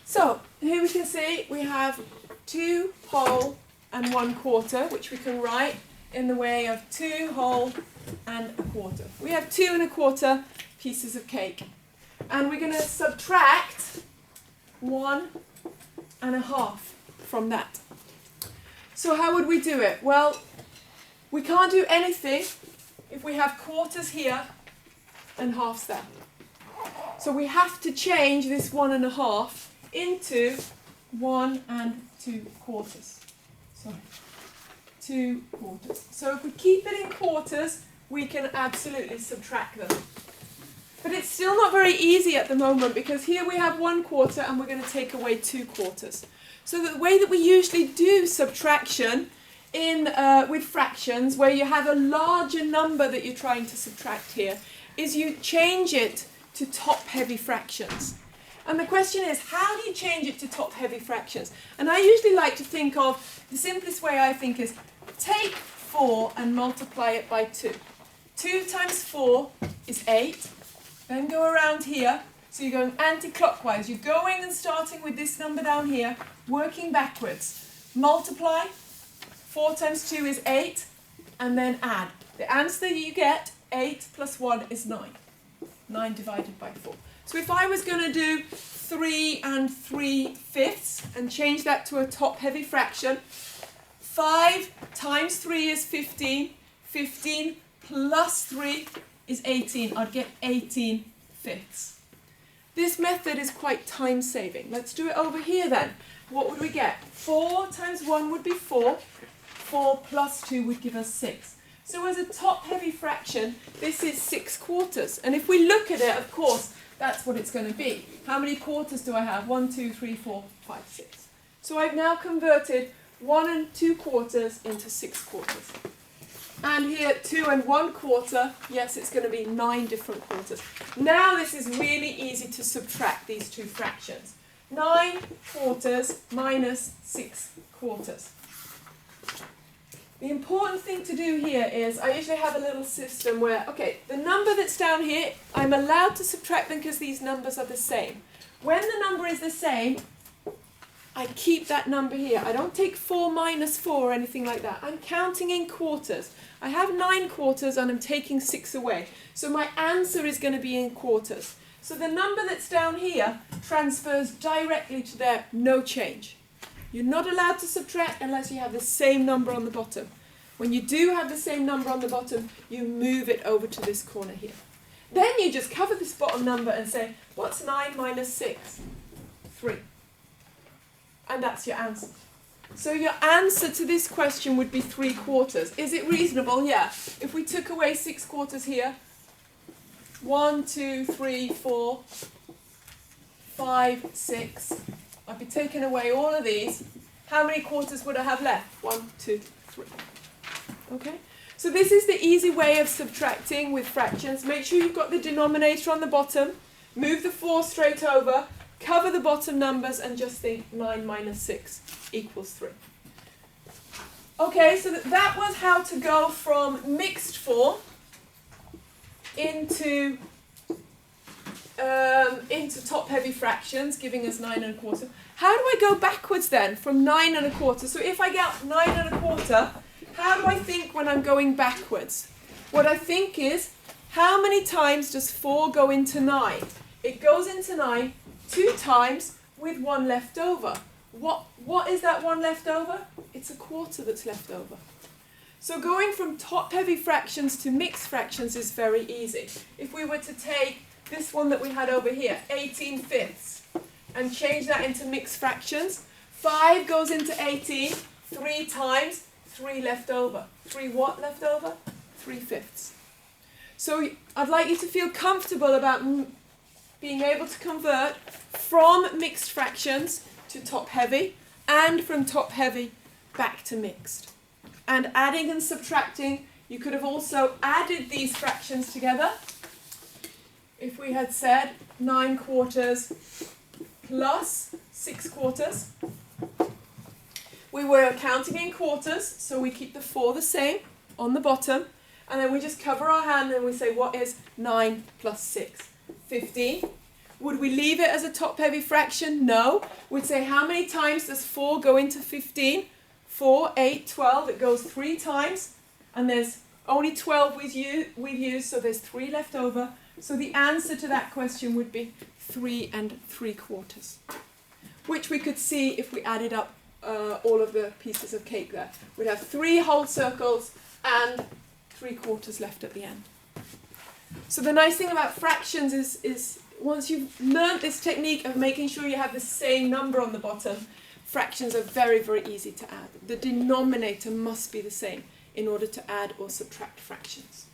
So here we can see we have 2 whole and 1/4, which we can write in the way of 2 whole and 1/4. We have 2 1/4 pieces of cake. And we're going to subtract 1 1/2 from that. So how would we do it? Well, we can't do anything if we have quarters here and halves there. So we have to change this 1 1/2 into 1 2/4. Sorry, 2/4. So if we keep it in quarters, we can absolutely subtract them. But it's still not very easy at the moment because here we have 1/4 and we're going to take away 2/4. So the way that we usually do subtraction with fractions, where you have a larger number that you're trying to subtract here, is you change it to top-heavy fractions. And the question is, how do you change it to top-heavy fractions? And I usually like to think of, the simplest way I think is, take 4 and multiply it by 2. 2 times 4 is 8. Then go around here. So you're going anti-clockwise. You're going and starting with this number down here, working backwards. Multiply. 4 times 2 is 8. And then add. The answer you get, 8 plus 1 is 9. 9 divided by 4. So if I was going to do 3 3/5 and change that to a top-heavy fraction, 5 times 3 is 15. 15 plus 3 is 18. I'd get 18/5. This method is quite time-saving. Let's do it over here then. What would we get? 4 times 1 would be 4. 4 plus 2 would give us 6. So as a top-heavy fraction, this is 6/4. And if we look at it, of course, that's what it's going to be. How many quarters do I have? 1, 2, 3, 4, 5, 6. So I've now converted 1 2/4 into 6/4. And here, 2 1/4, yes, it's going to be 9 different quarters. Now this is really easy to subtract these two fractions. 9/4 minus 6/4. The important thing to do here is, I usually have a little system where, okay, the number that's down here, I'm allowed to subtract them because these numbers are the same. When the number is the same, I keep that number here. I don't take 4 minus 4 or anything like that. I'm counting in quarters. I have 9/4 and I'm taking 6 away. So my answer is going to be in quarters. So the number that's down here transfers directly to there, no change. You're not allowed to subtract unless you have the same number on the bottom. When you do have the same number on the bottom, you move it over to this corner here. Then you just cover this bottom number and say, what's 9 minus 6? 3. And that's your answer. So your answer to this question would be 3/4. Is it reasonable? Yeah. If we took away 6/4 here, 1, 2, 3, 4, 5, 6. I'd be taking away all of these. How many quarters would I have left? 1, 2, 3. Okay? So this is the easy way of subtracting with fractions. Make sure you've got the denominator on the bottom. Move the 4 straight over. Cover the bottom numbers and just think 9 minus 6 equals 3. Okay, so that was how to go from mixed form into top-heavy fractions, giving us 9 1/4. How do I go backwards then from 9 1/4? So if I get 9 1/4, how do I think when I'm going backwards? What I think is, how many times does 4 go into 9? It goes into 9 2 times with 1 left over. What is that 1 left over? It's 1/4 that's left over. So going from top-heavy fractions to mixed fractions is very easy. If we were to take this one that we had over here, 18/5, and change that into mixed fractions, 5 goes into 18, 3 times, 3 left over. 3 what left over? 3/5. So I'd like you to feel comfortable about being able to convert from mixed fractions to top-heavy, and from top-heavy back to mixed. And adding and subtracting, you could have also added these fractions together. If we had said 9/4 plus 6/4, we were counting in quarters, so we keep the 4 the same on the bottom, and then we just cover our hand and we say, what is 9 plus 6? 15. Would we leave it as a top-heavy fraction? No. We'd say, how many times does 4 go into 15? 4, 8, 12. It goes 3 times. And there's only 12 we've used, so there's 3 left over. So the answer to that question would be 3 3/4, which we could see if we added up all of the pieces of cake there. We'd have 3 whole circles and 3/4 left at the end. So the nice thing about fractions is once you've learned this technique of making sure you have the same number on the bottom, fractions are very, very easy to add. The denominator must be the same in order to add or subtract fractions.